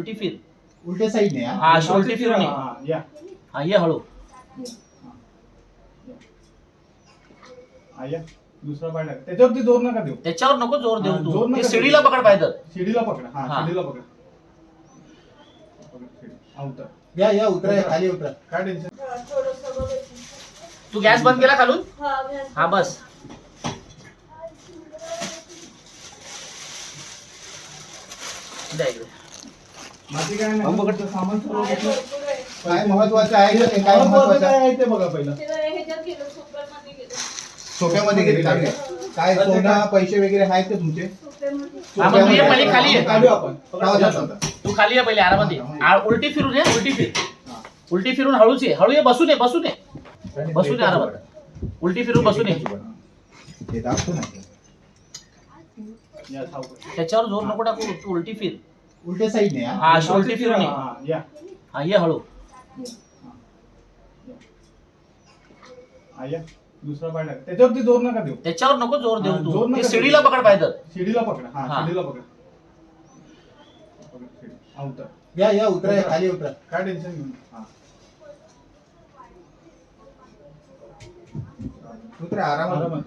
उलटी फिर. उलट्या साईडने हा अशी उलटी फिरून ये. या हा ये हळू. या दुसरा पाय टाक. त्याच्यावरती जोर नका देऊ. त्याच्यावर नको जोर देऊ हा, जोर तू. नका ते देऊ. शिडीला पकड पाहिजे. शिडीला पकडा. हा. हा शिडीला पकडा. पकड शिडी. हा, उतर. या उतरा खाली उतरा. काय टेन्शन. तू गॅस बंद केला खालून. हा हा बस. द्या इकडे. बाकी काय नाही. तुमचं सामान सर्व घेतलं. काय महत्वाचं आहे का नाही? काय महत्वाचं महत्वाचं काय आहे? आहे ते बघा पहिलं. सोप्यामध्ये गेले चांगले. काय सोनं पैसे वगैरे आहेत का तुमचे? हा मग तू ये पहिले खाली ये. काढू आपण. जाऊ द्या, जाऊ द्या. तू खाली ये पहिले आरामात ये. उलटी फिरून ये. उलटी फिर. उलटी फिरून हळूच ये. हळू ये. बसून ये. बसून ये. बसून ये आरामात. उलटी फिरून बसून ये. हे दाखवतो ना. या सावकाश. त्याच्यावर जोर नको टाकू. तू उलटी फिर. उलट्या साईडने हा अशी उलटी फिरून ये. हा, या हा ये हळू. हा, या दुसरा पाय टाक. त्याच्यावरती जोर नका देऊ. त्याच्यावर नको जोर देऊ हा, तू. जोर नका ते देऊ. शिडीला पकड पाहिजे. शिडीला पकडा. हा हा. शिडीला पकडा. पकड शिडी. हा, उतर. या उतरा खाली उतरा. काय टेन्शन घेऊ नका. हा. उतरा आरामात. आरामात.